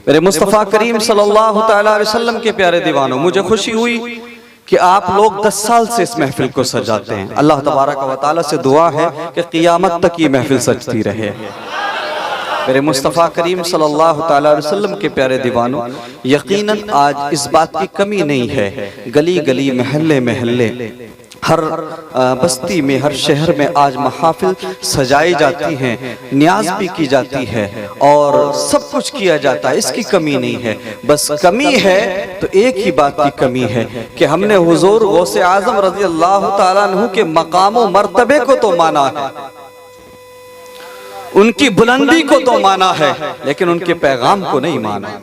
मेरे मुस्तफ़ा करीम सल्लल्लाहु तआला अलैहि वसल्लम के प्यारे दीवानों, मुझे खुशी हुई कि आप लोग 10 साल से इस महफिल को सजाते हैं। अल्लाह तबारक व तआला से दुआ है कि क़ियामत तक ये महफिल सजती रहे। मेरे मुस्तफ़ा करीम सल्लल्लाहु तआला अलैहि वसल्लम के प्यारे दीवानों, यकीनन आज इस बात की कमी नहीं है, गली गली महल्ले महल्ले हर बस्ती में, हर शहर में आज महाफिल सजाई जाती हैं, न्याज भी की जाती है और सब कुछ किया जाता है, इसकी कमी नहीं है। बस कमी है तो एक ही बात की कमी है कि हमने हुजूर गौसे आजम रज़ी अल्लाह ताला अन्हु के मकाम व मर्तबे को तो माना है, उनकी बुलंदी को तो माना है, लेकिन उनके पैगाम को नहीं माना,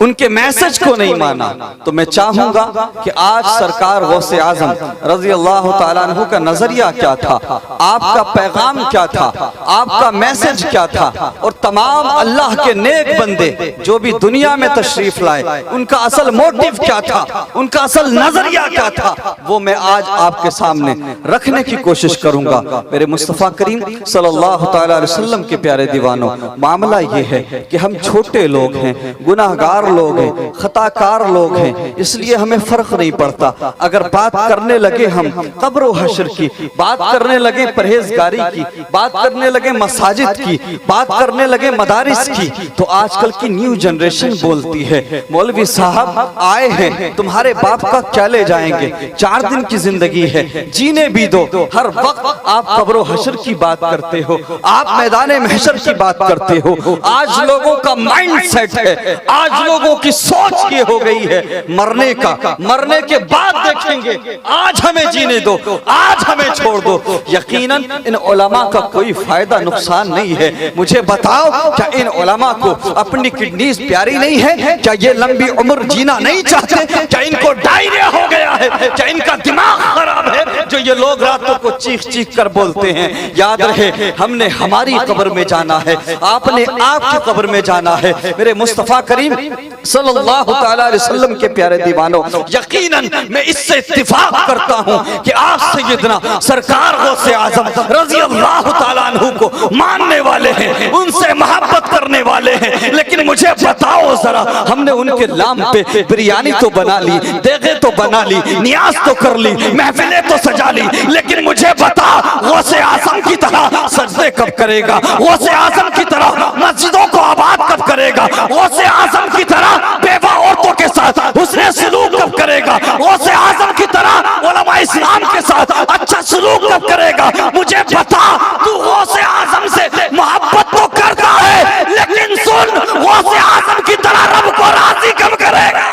उनके मैसेज को नहीं माना। तो मैं चाहूंगा कि आज सरकार गौसे आजम रज़ी अल्लाह ताला अन्हु का नजरिया क्या था, आपका पैगाम क्या था, आपका मैसेज क्या था, और तमाम अल्लाह के नेक बंदे जो भी दुनिया में तशरीफ लाए उनका असल मोटिव क्या था, उनका असल नजरिया क्या था, वो मैं आज आपके सामने रखने की कोशिश करूंगा। मेरे मुस्तफ़ा करीम सल्लल्लाहु ताला अलैहि वसल्लम के प्यारे दीवानों, मामला ये है कि हम छोटे लोग हैं, गुनाहगार लोग हैं, खताकार लोग हैं, इसलिए हमें फर्क नहीं पड़ता। अगर बात करने लगे हम कब्र व हश्र की, बात करने लगे परहेजगारी की, बात करने लगे मसाजिद की, बात करने लगे मदारिस की, तो आजकल की न्यू जनरेशन बोलती है मौलवी साहब आए हैं, तुम्हारे बाप का क्या ले जाएंगे, 4 दिन की जिंदगी है, जीने भी दो। हर वक्त आप कब्र व हश्र की बात करते हो, आप मैदान महशर की बात करते हो। आज लोगों का माइंड सेट है, आज लोगों की सोच ये हो गई है मरने का, मरने के बाद देखेंगे, आज हमें जीने दो, आज हमें छोड़ दो। यकीनन इन उलमा का कोई फायदा नुकसान नहीं है। मुझे बताओ, क्या इन उलमा को अपनी किडनीज प्यारी नहीं है? क्या ये लंबी उम्र जीना नहीं चाहते? क्या इनको डायरिया हो गया है? क्या इनका दिमाग खराब है जो ये लोग रातों को चीख चीख कर बोलते हैं? याद रहे, हमने हमारी कब्र में जाना है, आपने आपकी कब्र में जाना है। मेरे मुस्तफ़ा करीम सल्लल्लाहु तआला अलैहि वसल्लम के प्यारे दीवानों, यकीनन मैं इससे इत्तिफाक करता हूं कि आप सैयदना सरकार गौसे आजम रज़ी अल्लाह ताला अन्हु को मानने वाले हैं, उनसे मोहब्बत करने वाले हैं। लेकिन मुझे बताओ जरा, हमने उनके नाम पे बिरयानी तो बना ली, देगे तो बना ली, नियाज तो कर ली, महफिलें तो सजा ली, लेकिन मुझे बता, गौसे आजम की तरह सजदे कब करेगा? गौसे आजम की तरह मस्जिदों को आबाद कब करेगा? गौसे आजम की तरह बेवा औरतों के साथ हुस्ने सलूक कब करेगा? गौसे आजम की तरह उलमा इस्लाम के साथ अच्छा सलूक कब करेगा? मुझे बता, तू गौसे आजम से मोहब्बत तो करता है, लेकिन सुन, गौसे आजम की तरह रब को राजी कब करेगा?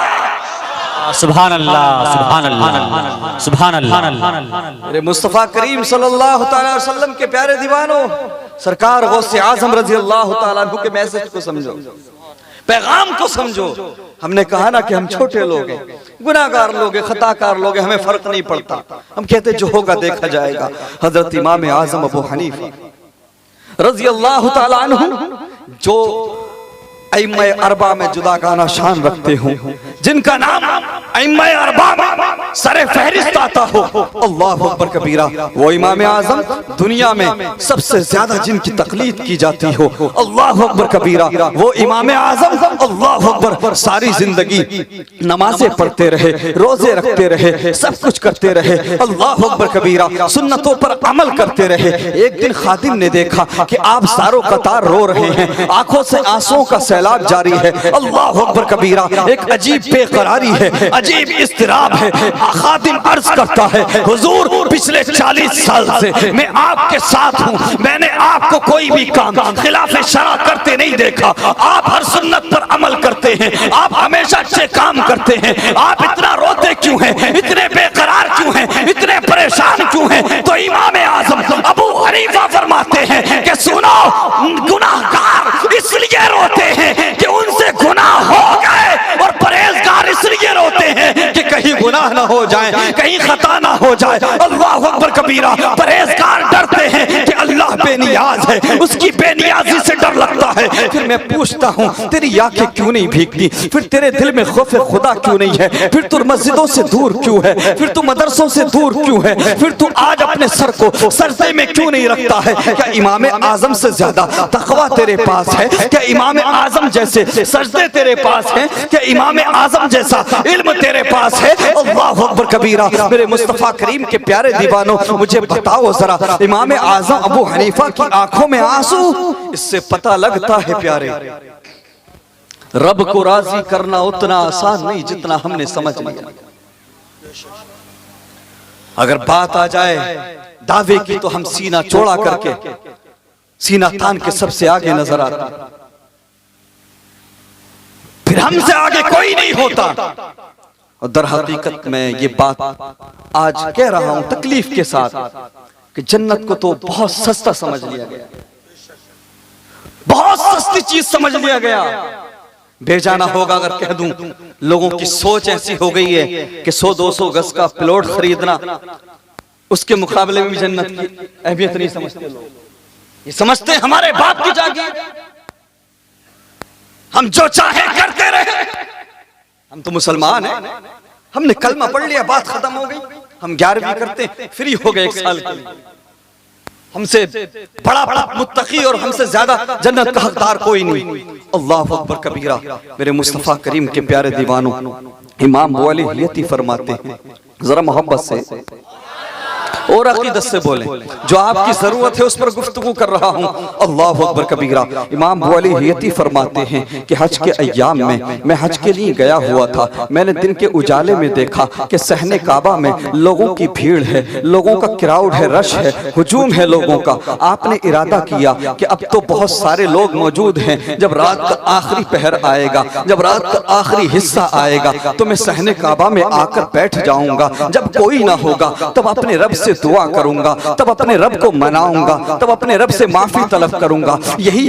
सुभान अल्लाह, सुभान अल्लाह, सुभान अल्लाह। मेरे मुस्तफ़ा करीम सल्लल्लाहु तआला अलैहि वसल्लम के प्यारे दीवानों, सरकार गौसे आजम रज़ी अल्लाह ताला अन्हु के मैसेज को समझो, पैगाम को समझो। हमने कहा ना कि हम छोटे लोग हैं, गुनाहगार लोग हैं, खताकार लोग हैं, हमें फर्क नहीं पड़ता। हम कहते जो होगा देखा जाएगा। हजरत इमाम आजम अबू हनीफा रज़ी अल्लाह ताला अन्हु, जो अइम्मा अरबा में जुदागाना शान रखते हो, जिनका नाम अइम्मा अरबा में सरे फहरिस्त आता हो, अल्लाहु अकबर कबीरा, वो इमाम आजम दुनिया में सबसे ज्यादा जिनकी तकलीद की जाती हो, अल्लाहु अकबर कबीरा, वो इमाम आजम अल्लाहु अकबर सारी जिंदगी नमाजें पढ़ते रहे, रोजे रखते रहे, सब कुछ करते रहे, अल्लाहु अकबर कबीरा, सुन्नतों पर अमल करते रहे। एक दिन खादिम ने देखा कि आप सारों कतार रो रहे हैं, आंखों से आंसुओं का सैलाब जारी है, अल्लाहु अकबर कबीरा, एक अजीब बेकरारी है, अजीब इस्तिराब है। खादिम अर्ज करता है, हुजूर पिछले 40 साल से मैं आपके साथ हूँ, मैंने आपको कोई भी काम खिलाफ शरा करते नहीं देखा, आप हर सुन्नत पर अमल करते हैं, आप हमेशा अच्छे काम करते हैं, आप इतना रोते क्यों हैं, इतने बेकरार क्यों हैं, इतने परेशान क्यों हैं? तो इमाम आजम अबू हनीफा फरमाते हैं कि सुनो, गुनाहगार इसलिए रोते हैं कि उनसे गुनाह हो गए, और परहेजगार इसलिए रोते हैं कि कहीं गुनाह ना हो जाए, कहीं खता ना हो जाए। अल्लाह अकबर कबीरा। परहेजगार डरते हैं कि अल्लाह बेनियाज है, उसकी बेनियाजी से डर लगता है। फिर मैं पूछता हूँ तेरी आंखें क्यों नहीं भीगती, फिर तेरे दिल में खौफ खुदा क्यों नहीं है, फिर तू मस्जिदों से दूर क्यों है, फिर तू मदरसों से दूर क्यों है, फिर तू आज अपने सर को सजदे में क्यों नहीं रखता है? क्या इमाम आजम से ज्यादा तकवा तेरे पास है? क्या इमाम आजम जैसे सजदे तेरे पास है? क्या इमाम आजम जैसा इल्म तेरे पास है? अल्लाह अकबर कबीरा। मेरे मुस्तफा करीम के प्यारे दीवानों, मुझे बताओ जरा, इमाम आजम अबू हनीफा की आंखों में आंसू, इससे पता लगता है प्यारे रब को राजी करना उतना आसान नहीं जितना हमने समझ लिया। अगर बात आ जाए दावे की तो हम सीना चौड़ा करके, सीना तान के सबसे आगे नजर आते, फिर हमसे आगे कोई नहीं होता। और दर हकीकत में ये बात आज कह रहा हूं तकलीफ के साथ कि जन्नत को तो बहुत सस्ता समझ लिया गया, बहुत सस्ती चीज समझ लिया गया। बेजाना होगा अगर कह दूं लोगों की सोच ऐसी हो गई है कि 100-200 गज का प्लॉट खरीदना, उसके मुकाबले में भी जन्नत की अहमियत नहीं समझते लोग। ये समझते हमारे बाप की जागीर, हम जो चाहे करते रहे। हम तो मुसलमान हैं, हमने कलमा पढ़ लिया, बात खत्म हो गई। हम 11वीं करते फ्री हो गए 1 साल के लिए। हमसे बड़ा मुत्तकी और हमसे ज्यादा जन्नत का हकदार कोई नहीं। अल्लाह अकबर कबीरा। मेरे मुस्तफा करीम के प्यारे दीवानों, इमाम बुआली हियती फरमाते हैं, जरा मोहब्बत से और अकीदत से बोलें, जो आपकी जरूरत है उस पर गुफ्तगू कर रहा हूं। अल्लाह अकबर कबीरा। इमाम बुआली हियती फरमाते हैं कि हज के अय्याम में मैं हज के लिए गया हुआ था। मैंने दिन के उजाले में देखा कि सहने काबा में लोगों की भीड़ है, लोगों का क्राउड है, रश है, हुजूम है लोगों का। आपने इरादा किया कि अब तो बहुत सारे लोग मौजूद हैं, जब रात का आखिरी पहर आएगा, जब रात का आखिरी हिस्सा आएगा तो मैं सहने काबा में आकर बैठ जाऊंगा। जब कोई ना होगा तब अपने रब से दुआ करूंगा, तब अपने रब को मनाऊंगा, तब अपने रब से माफी तलब करूंगा। यही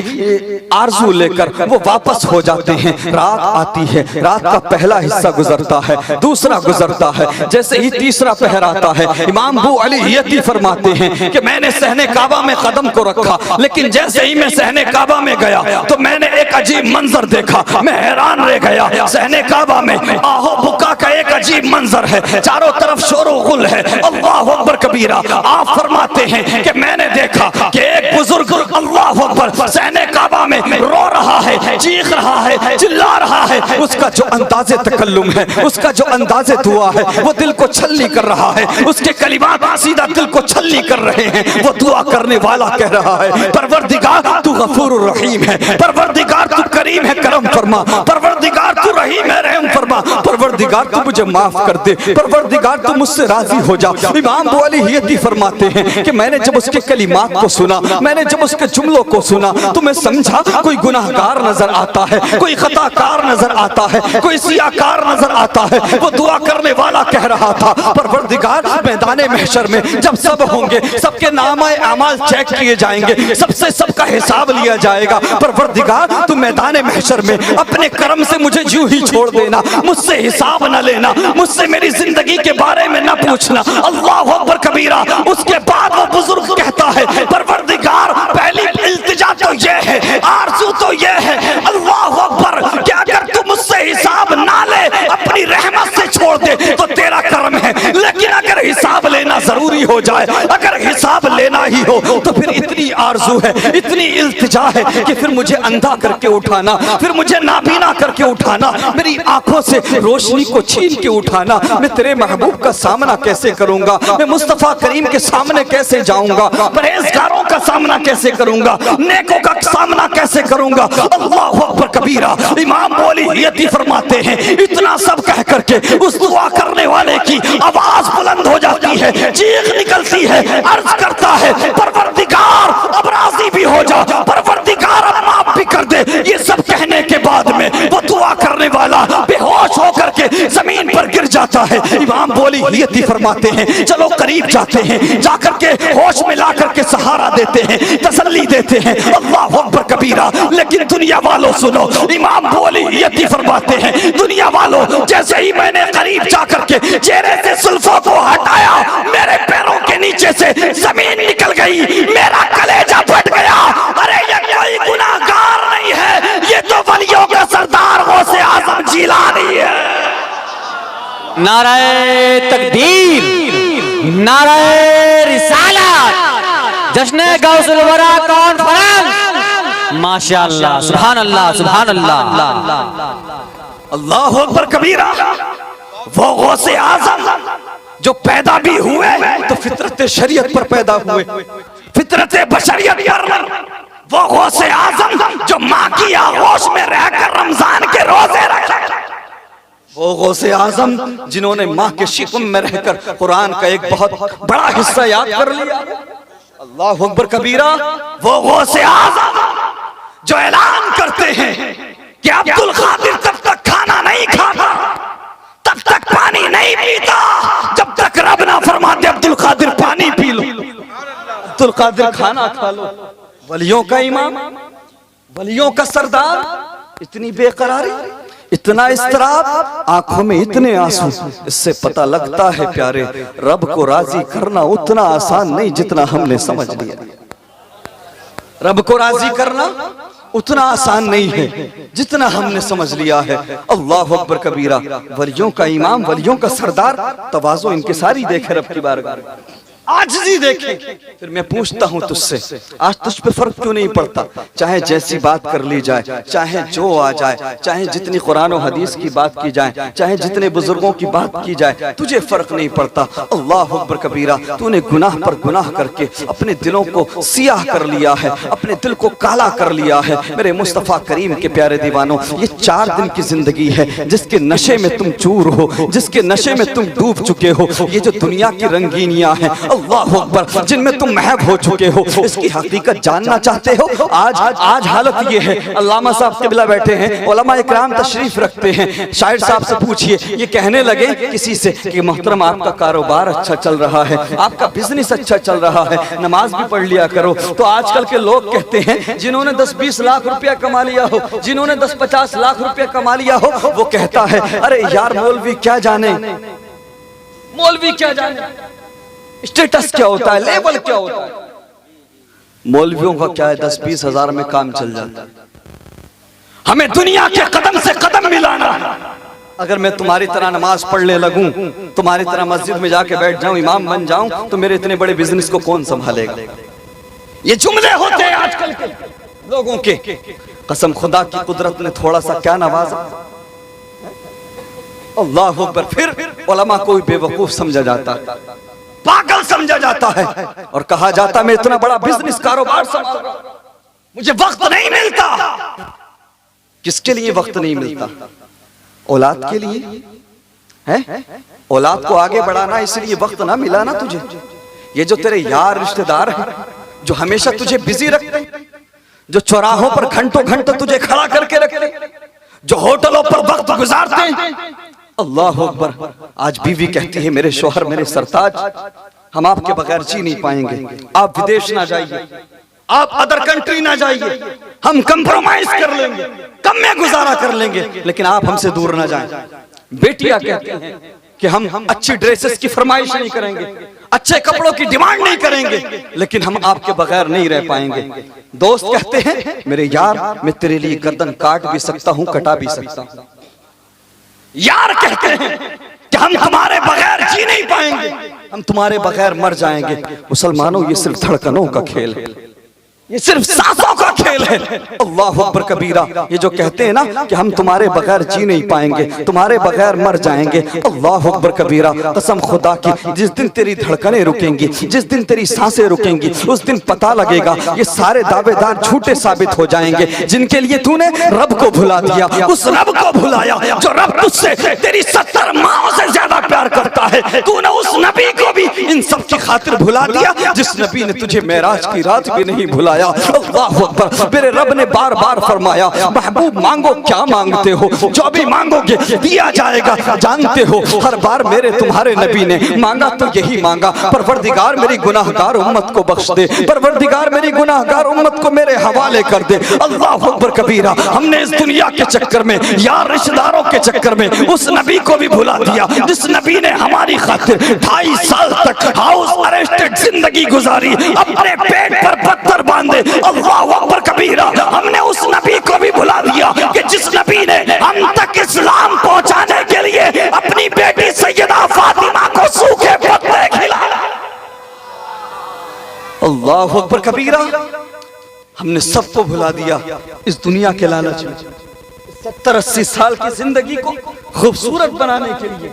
आरजू लेकर वो वापस हो जाते हैं। रात आती है, रात का पहला हिस्सा गुजरता है, दूसरा गुजरता है, जैसे ही तीसरा पहर आता है, इमाम अबू अली हियती फरमाते हैं कि मैंने सहने काबा में कदम को रखा, लेकिन जैसे ही मैं सहने काबा में गया तो मैंने एक अजीब मंजर देखा। मैं हैरान रह गया। सहने काबा में आहो बुका का एक अजीब मंजर है, चारों तरफ शोरो गुल है। अल्लाह अकबर कबीरा। आप फरमाते हैं कि मैंने देखा कि एक बुजुर्ग अल्लाह अकबर सहने काबा में रो रहा है, चीख रहा है, चिल्ला रहा है। उसका जो अंदाज़े तकल्लुम है, उसका जो अंदाज़े दुआ है, वो दिल को छल्ली कर रहा है। उसके कलिमात सीधा दिल को छल्ली कर रहे हैं। वो दुआ करने वाला कह रहा है, परवरदिगार तू गफूर रहीम है, परवरदिगार तू करीम है, करम फरमा, परवरदिगार तू रहीम है, रहम फरमा, परवरदिगार तू मुझे माफ कर दे, परवरदिगार तू मुझसे राजी हो जा। इमाम अबू अली हियती फरमाते हैं कि मैंने जब उसके कलिमात को सुना, मैंने जब उसके जुमलों को सुना तो मैं समझा कोई गुनाहगार नजर आता है, कोई खताकार नजर आता है, कोई सियाकार नजर आता है। वो दुआ करने वाला कह रहा था, परवरदिगार मैदाने महशर में जब सब होंगे, सबके नामाए अमाल चेक किए जाएंगे, सबसे सबका हिसाब लिया जाएगा। परवरदिगार तू मैदाने महशर में अपने करम से मुझे यूं ही छोड़ देना, मुझसे हिसाब न लेना, मुझसे मेरी जिंदगी के बारे में न पूछना। अल्लाह अकबर कबीरा। उसके बाद वो बुजुर्ग कहता है, परवरदिगार पहली इल्तिजा तो ये है, आरज़ू तो ये है, अल्लाह अकबर, कि अगर तू मुझसे हिसाब ना ले, अपनी रहमत से छोड़ दे तो तेरा करम है। लेकिन अगर हिसाब लेना जरूरी हो जाए, अगर हिसाब लेना ही हो तो फिर इतनी आरज़ू है, इतनी इल्तिजा है कि फिर मुझे अंधा करके उठाना, फिर मुझे नाबीना करके उठाना, मेरी आंखों से रोशनी को छीन के उठाना। मैं तेरे महबूब का सामना कैसे करूंगा? मैं मुस्तफा करीम के सामने कैसे जाऊंगा? परहेजगारों का सामना कैसे करूंगा? नेकों का सामना कैसे करूंगा? अल्लाह अकबर कबीरा। इमाम बुआली हियती फरमाते हैं, इतना सब कह करके उस दुआ करने वाले की आवाज बुलंद हो जाती है, चीख निकलती है, अर्ज करता है, परवरदिगार अब राजी भी हो जा, परवरदिगार अब माफ भी कर दे। ये सब कहने के बाद में वो दुआ करने वाला बेहोश होकर के करके जमीन पर गिर जाता है। इमाम बोली हियती फरमाते हैं, चलो करीब जाते हैं, जाकर के होश में ला करके सहारा देते हैं, तसल्ली देते हैं, अल्लाह अकबर कबीरा। लेकिन दुनिया वालों सुनो, इमाम बोली हियती फरमाते हैं, दुनिया वालों जैसे ही मैंने करीब जाकर के चेहरे से सुल्फों को हटाया, मेरे पैरों के नीचे से जमीन निकल गई, मेरा कलेजा फट गया। अरे ये कोई गुनाहगार नहीं है, ये तो वलियों का सरदार गौसे आजम जिलानी है। नाराए तकबीर, नाराए रिसालत, जश्न गौसुल वरा कॉन्फ्रेंस। माशाअल्लाह, सुभान अल्लाह, सुभान अल्लाह। अल्लाह अकबर कबीरा। वो गौसे आजम जो पैदा भी हुए तो फितरत शरीयत पर पैदा हुए, फितरत बशरियत पर। वो गौसे आजम जो माँ की आगोश में रहकर रमजान के रोजे रखे। वो गौसे आजम जिन्होंने माँ के शिकम में रहकर कुरान का एक बहुत बड़ा हिस्सा याद कर लिया। अल्लाह अकबर कबीरा। वो गौसे आजम जो ऐलान करते हैं कि अब्दुल कादिर तब तक खाना नहीं खाता, तब तक पानी नहीं पीता, जब तक रब ना फरमाते अब्दुल कादिर पानी पी लो, अब्दुल कादिर खाना खा लो। वलियों का इमाम, वलियों का सरदार, इतनी बेकरारी, इतना इस्तराब, आंखों में इतने आंसू। इससे पता लगता है प्यारे, रब को राजी करना उतना आसान नहीं जितना हमने समझ लिया। रब को राजी करना उतना आसान नहीं है जितना हमने समझ लिया है। अल्लाह अकबर कबीरा। वलियों का इमाम, वलियों का सरदार, तवाज़ो इनके सारी देखे रब की बारगाह, आजिज़ी देखे। फिर मैं पूछता हूँ तुझसे, आज तुझ पे फर्क क्यों नहीं पड़ता? चाहे जैसी बात कर ली जाए, चाहे जो आ जाए, चाहे जितनी कुरान और हदीस की बात की जाए, चाहे जितने बुजुर्गों की बात की जाए, तुझे फर्क नहीं पड़ता। अल्लाह अकबर कबीरा। तूने गुनाह पर गुनाह करके अपने दिलों को सियाह कर लिया है, अपने दिल को काला कर लिया है। मेरे मुस्तफ़ा करीम के प्यारे दीवानों, ये 4 दिन की जिंदगी है जिसके नशे में तुम चूर हो, जिसके नशे में तुम डूब चुके हो। ये जो दुनिया की रंगीनियां हैं, अल्लाह अकबर, जिनमें तुम महब हो चुके हो, इसकी हकीकत जानना चाहते हो? आज हालत ये है। अल्लामा साहब क़िबला बैठे हैं, उलमा इकराम तशरीफ रखते हैं। शायर साहब से पूछिए, ये कहने लगे किसी से कि मोहतरम आपका कारोबार अच्छा चल रहा है, आपका बिजनेस अच्छा चल रहा है, नमाज भी पढ़ लिया करो। तो आजकल के लोग कहते हैं, जिन्होंने 10-20 लाख रुपया कमा लिया हो, जिन्होंने 10-50 लाख रुपया कमा लिया हो, वो कहता है अरे यार मौलवी क्या जाने, मौलवी क्या जाने, स्टेटस क्या होता है, लेवल क्या होता है। मौलवियों का क्या है, 10-20 हजार में काम चल जाता है। हमें दुनिया के कदम से कदम मिलाना। अगर मैं तुम्हारी तरह नमाज पढ़ने लगूं, तुम्हारी तरह मस्जिद में जाके बैठ जाऊं, इमाम बन जाऊं, तो मेरे इतने बड़े बिजनेस को कौन संभालेगा? ये जुमले होते हैं आजकल के लोगों के। कसम खुदा की कुदरत ने थोड़ा सा क्या नवाजा। अल्लाह अकबर। फिर उलमा को बेवकूफ समझा जाता है, पागल समझा जाता है, और कहा जाता मैं इतना बड़ा बिजनेस कारोबार संभाल रहा हूं, मुझे वक्त नहीं मिलता। किसके लिए वक्त नहीं मिलता? औलाद के लिए है? औलाद को आगे बढ़ाना, इसलिए वक्त ना मिला ना तुझे। ये जो तेरे यार रिश्तेदार हैं, जो हमेशा तुझे बिजी रखते हैं, जो चौराहों पर घंटों घंटों तुझे खड़ा करके रखते, जो होटलों पर वक्त गुजारते हैं, अल्लाह अकबर। आज बीवी कहती है मेरे शौहर, मेरे सरताज, हम आपके बगैर जी नहीं पाएंगे, आप विदेश ना जाइए, आप अदर कंट्री ना जाइए, हम कंप्रोमाइज कर लेंगे, कम में गुजारा कर लेंगे, लेकिन आप हमसे दूर ना जाएं। बेटियां कहती हैं कि हम अच्छी ड्रेसेस की फरमाइश नहीं करेंगे, अच्छे कपड़ों की डिमांड नहीं करेंगे, लेकिन हम आपके बगैर नहीं रह पाएंगे। दोस्त कहते हैं मेरे यार, मैं तेरे लिए गर्दन काट भी सकता हूं, कटा भी सकता हूं। यार कहते हैं कि हम तुम्हारे बगैर जी नहीं पाएंगे, हम तुम्हारे बगैर मर जाएंगे। मुसलमानों, ये सिर्फ धड़कनों का खेल है, ये सिर्फ सांसों का खेल है। अल्लाह अकबर कबीरा। ये जो कहते हैं ना कि हम तुम्हारे बगैर जी नहीं पाएंगे, तुम्हारे बगैर मर जाएंगे, अल्लाह अकबर कबीरा। कसम खुदा की, जिस दिन तेरी धड़कनें रुकेंगी, जिस दिन तेरी सांसें रुकेंगी, उस दिन पता लगेगा ये सारे दावेदार झूठे साबित हो जाएंगे, जिनके लिए तूने रब को भुला दिया। उस रब को भुलाया जो रब तुझसे तेरी 70 माओं से ज्यादा प्यार करता है। तूने उस नबी को भी इन सब की खातिर भुला दिया जिस नबी ने तुझे मेराज की रात भी नहीं भुलाया। अल्लाह अकबर। मेरे रब ने बार बार फरमाया, महबूब मांगो क्या मांगते हो, जो भी मांगोगे दिया जाएगा। जानते हो हर बार मेरे तुम्हारे नबी ने मांगा तो यही मांगा, परवरदिगार मेरी गुनाहगार उम्मत को बख्श दे, परवरदिगार मेरी गुनाहगार उम्मत को मेरे हवाले कर दे। अल्लाह अकबर कबीरा। हमने इस दुनिया के चक्कर में, यार रिश्तेदारों के चक्कर में उस नबी को भी भुला दिया जिस नबी ने हमारी खातिर 2.5 साल तक हाउस अरेस्टेड जिंदगी गुजारी, अपने पेट पर पत्थर बांधे। अल्लाह अकबर कबीरा। हमने उस नबी को भी भुला दिया कि जिस नबी ने हम तक इस्लाम पहुंचाने के लिए अपनी बेटी सैयदा फातिमा को सूखे पत्ते खिलाए। अल्लाह अकबर कबीरा। हमने सबको भुला दिया इस दुनिया के लालच में। 70-80 साल की जिंदगी को खूबसूरत बनाने के लिए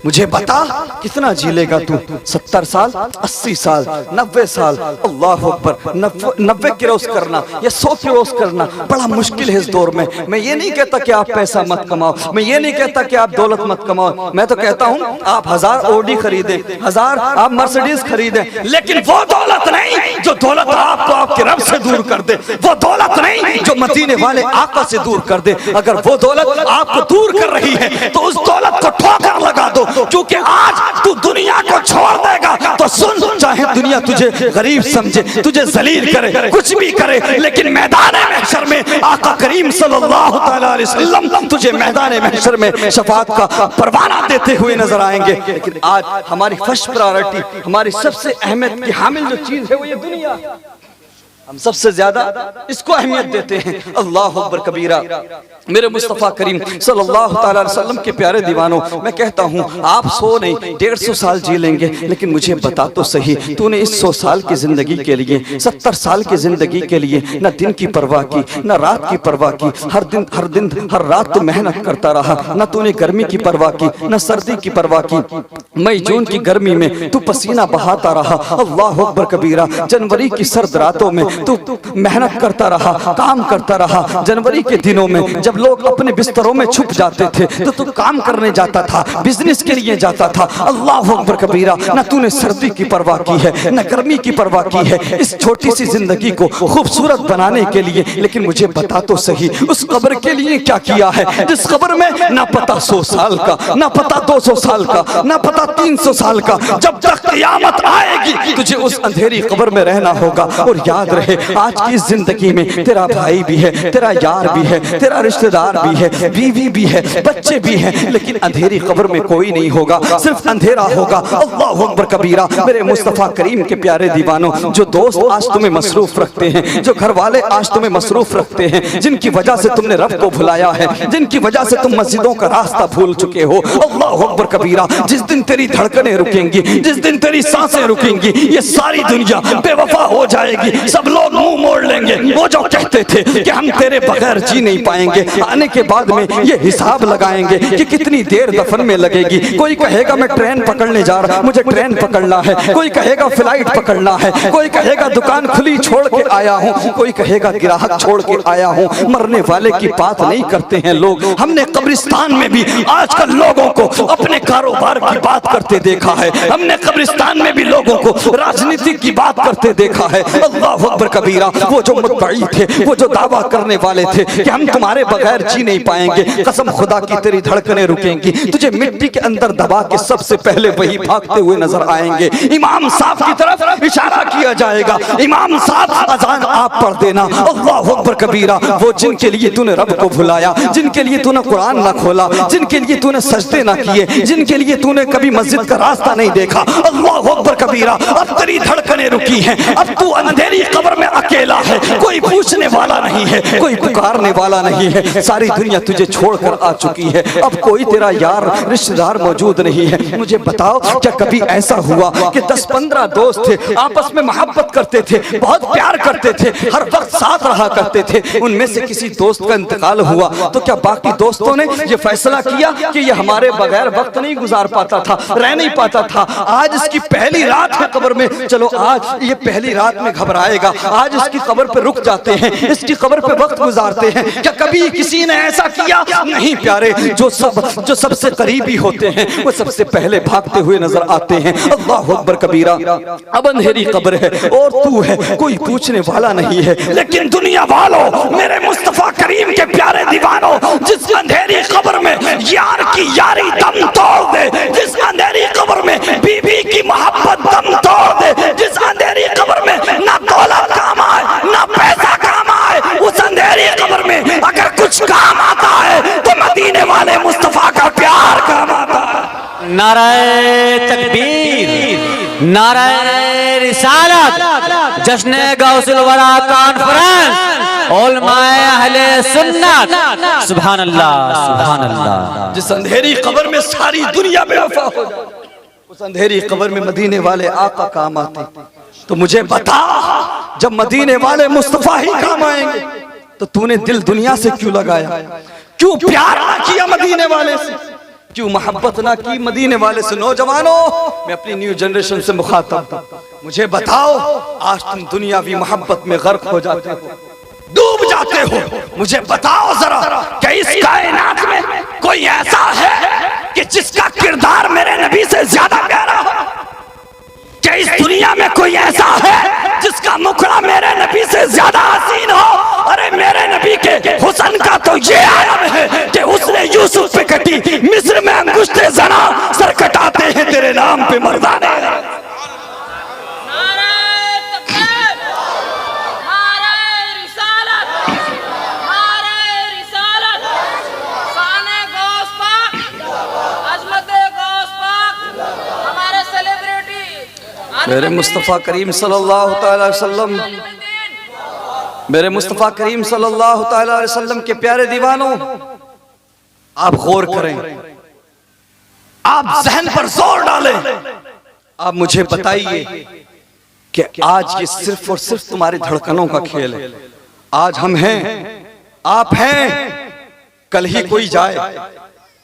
मुझे बता कितना जी लेगा तू? 70 साल, 80 साल, 90 साल। अल्लाह अकबर। 90 क्रॉस करना या 100 क्रॉस करना बड़ा मुश्किल है इस दौर में। मैं ये नहीं कहता कि आप पैसा मत कमाओ, मैं ये नहीं कहता कि आप दौलत मत कमाओ, मैं तो कहता हूँ आप 1000 ऑडी खरीदें, 1000 आप मर्सिडीज खरीदें, लेकिन वो दौलत नहीं जो दौलत आपको आपके रब से दूर कर दे, वो दौलत नहीं जो मदीने वाले आका से दूर कर दे। अगर वो दौलत आपको दूर कर रही है तो उस दौलत को ठोकर लगा दो, क्योंकि आज तू दुनिया को छोड़ देगा तो सुन, चाहे दुनिया तुझे गरीब समझे, तुझे जलील करे, कुछ भी करे, लेकिन मैदान महशर में आका करीम सल्लल्लाहु अलैहि वसल्लम तुझे मैदान महशर में शफाअत का परवाना देते हुए नजर आएंगे। लेकिन आज हमारी फर्स्ट प्रायोरिटी, हमारी सबसे अहमियत की हामिल जो चीज है वो ये दुनिया, हम सबसे ज्यादा इसको अहमियत देते हैं। अल्लाह अकबर कबीरा। मेरे मुस्तफ़ा करीम सल्लल्लाहु अलैहि वसल्लम के प्यारे दीवानों, मैं कहता हूँ आप 100 नहीं 150 साल जी लेंगे, लेकिन मुझे बता तो सही, तूने इस 100 साल की जिंदगी के लिए, 70 साल की जिंदगी के लिए न दिन की परवाह की, न रात की परवाह की, हर रात तो मेहनत करता रहा, न तूने गर्मी की परवाह की, न सर्दी की परवाह की। मई जून की गर्मी में तू पसीना बहाता रहा। अल्लाह अकबर कबीरा। जनवरी की सर्द रातों में तू मेहनत करता रहा, काम करता रहा। जनवरी के दिनों में जब लोग अपने बिस्तरों में छुप जाते थे तो तू काम करने जाता था, बिजनेस के लिए जाता था। अल्लाह अकबर कबीरा। न तूने सर्दी की परवाह की है, न गर्मी की परवाह की है, इस छोटी सी जिंदगी को खूबसूरत बनाने के लिए। लेकिन मुझे बता तो सही, उस कब्र के लिए क्या किया है जिस कब्र में ना पता 100 साल का, ना पता 200 साल का, ना पता 300 साल का, जब तक क़यामत आएगी तुझे उस अंधेरी कब्र में रहना होगा। और याद रहे, आज की जिंदगी में तेरा भाई भी है, तेरा यार भी है, तेरा रिश्तेदार भी है, बीवी भी है, बच्चे भी हैं, लेकिन अंधेरी कब्र में कोई नहीं होगा, सिर्फ अंधेरा होगा। अल्लाह अकबर कबीरा। मेरे मुस्तफ़ा करीम के प्यारे दीवानों, जो दोस्त आज तुम्हें मसरूफ रखते हैं, जो घर वाले आज तुम्हें मसरूफ रखते हैं, जिनकी वजह से तुमने रब को भुलाया है, जिनकी वजह से तुम मस्जिदों का रास्ता भूल चुके हो, अल्लाह अकबर कबीरा, जिस दिन तेरी धड़कनें रुकेंगी, जिस दिन तेरी सांसें रुकेंगी, ये सारी दुनिया बेवफा हो जाएगी। सब लोग मुंह मोड़ लेंगे। वो जो कहते थे कि हम तेरे बगैर जी नहीं पाएंगे, आने के बाद में ये हिसाब लगाएंगे कि कितनी देर दफन में लगेगी। कोई कहेगा मैं ट्रेन पकड़ने जा रहा, मुझे ट्रेन पकड़ना है, कोई कहेगा फ्लाइट पकड़ना है, कोई कहेगा दुकान खुली छोड़ के आया हूँ, कोई कहेगा ग्राहक छोड़ के आया हूँ। मरने वाले की बात नहीं करते हैं लोग। हमने कब्रिस्तान में भी आजकल लोगों को अपने कारोबार की बात करते देखा है, हमने कब्रिस्तान में भी लोगों को राजनीति की बात करते देखा है। अल्लाह अकबर कबीरा। वो जो मुद्दई थे, वो जो दावा करने वाले थे कि हम तुम्हारे बगैर जी नहीं पाएंगे, कसम खुदा की तेरी धड़कनें रुकेंगी, तुझे मिट्टी के अंदर दबा के सबसे पहले वही भागते हुए नजर आएंगे। इमाम साहब की तरफ इशारा किया जाएगा, इमाम साहब अजान आप पढ़ देना। अल्लाह अकबर कबीरा। वो जिनके लिए तूने रब को भुलाया, जिनके लिए तूने कुरान ना खोला, जिनके लिए तूने सजदे ना किए, जिनके लिए तूने कभी मस्जिद का रास्ता नहीं देखा, अल्लाह अकबर कबीरा, अब तेरी धड़कनें रुकी हैं। अब तू अंधेरी कब्र में अकेला है, कोई पूछने वाला नहीं है, कोई पुकारने वाला नहीं है, सारी दुनिया तुझे छोड़कर आ चुकी है। अब कोई तेरा यार रिश्तेदार मौजूद नहीं है। मुझे बताओ, क्या कभी ऐसा हुआ कि 10-15 दोस्त थे, आपस में मोहब्बत करते थे, बहुत प्यार करते थे, हर वक्त साथ रहा करते थे, उनमें से किसी दोस्त का इंतकाल हुआ तो क्या बाकी दोस्तों ने ये फैसला किया कि ये हमारे बगैर वक्त नहीं गुजार पाता था, रह नहीं पाता था, आज इसकी पहली रात है कब्र में, चलो आज ये पहली रात में घबराएगा, आज इसकी कब्र पे रुक जाते हैं, इसकी कब्र पे वक्त गुजारते हैं। क्या कभी किसी ने ऐसा किया? नहीं प्यारे, जो सबसे करीबी होते हैं वो सबसे पहले भागते हुए नजर आते हैं। अल्लाह अकबर कबीरा। अब अंधेरी कब्र है और तू है, कोई पूछने वाला नहीं है। लेकिन दुनिया वालों, मेरे मुस्तफा करीम के प्यारे दीवानों, जिस अंधेरी कब्र में यार की यारी दम तोड़ दे, जिस अंधेरी कब्र में बीबी की मोहब्बत दम तोड़ दे, जिस अंधेरी कब्र में ना दौलत काम आए ना पैसा काम आए, उस अंधेरी कब्र में अगर कुछ काम आता है तो मदीने वाले मुस्तफा का प्यार काम आता है। नाराए तकबीर, नाराए रिसालत, जश्न गौसुल वरा कॉन्फ्रेंस, उलमाए अहले सुन्नत। सुभान अल्लाह, सुभान अल्लाह। जिस अंधेरी कब्र में सारी दुनिया बेवफा हो जाए, उस अंधेरी कब्र में मदीने वाले आका काम आते। तो मुझे बता, जब मदीने वाले मुस्तफा ही काम आएंगे तो तूने दिल दुनिया से क्यों लगाया? क्यों प्यार ना किया मदीने वाले से? क्यों मोहब्बत ना की मदीने वाले से? नौजवानों, मैं अपनी न्यू जनरेशन से मुखातब, मुझे बताओ, आज तुम दुनियावी मोहब्बत में गर्क हो जाते हो, डूब जाते हो। मुझे बताओ जरा, क्या इस कायनात में कोई ऐसा है कि जिसका किरदार मेरे नबी से ज्यादा प्यारा हो? क्या इस दुनिया में कोई ऐसा है जिसका मुखड़ा मेरे नबी से ज्यादा हसीन हो? अरे मेरे नबी के हुस्न का तो ये आलम है कि उसने यूसुफ पे कटी मिस्र में अंगुष्ठे जना, सर कटाते हैं तेरे नाम पे मर्दाने। मेरे मुस्तफ़ा करीम सल्लल्लाहु अलैहि वसल्लम, मेरे मुस्तफ़ा करीम सल्लल्लाहु अलैहि वसल्लम के प्यारे दीवानों, आप गौर करें, आप जहन पर जोर डालें। आप मुझे बताइए कि आज ये सिर्फ और सिर्फ तुम्हारी धड़कनों का खेल है। आज हम हैं, आप हैं, कल ही कोई जाए,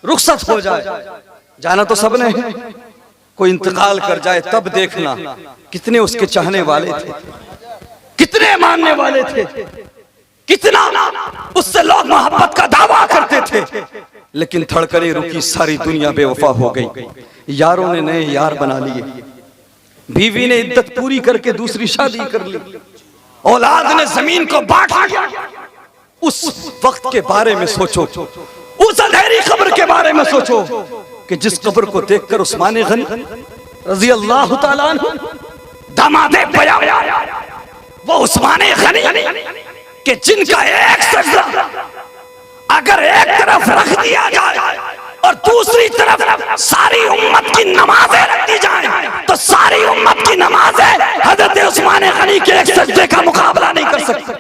रुखसत हो जाए, जाना तो सबने है, कोई इंतकाल कर जाए तब देखना कितने उसके चाहने वाले थे, कितने मानने वाले थे, कितना उससे लोग मोहब्बत का दावा करते थे। लेकिन धड़कने रुकी, सारी दुनिया बेवफा हो गई, यारों ने नए यार बना लिए, बीवी ने इद्दत पूरी करके दूसरी शादी कर ली, औलाद ने जमीन को बांट लिया। उस वक्त के बारे में सोचो, उस अंधेरी कब्र के बारे में सोचो कि जिस कब्र को देखकर उस्मान गनी रजी अल्लाह ताला अन्हु, दामादे पयगंबर, वो उस्मान गनी कि जिनका एक सजदा अगर एक तरफ रख दिया जाए और दूसरी तरफ सारी उम्मत की नमाजें रख दी जाए तो सारी उम्मत की नमाजें हजरत उस्मान गनी के एक सजदे का मुकाबला नहीं कर सकती,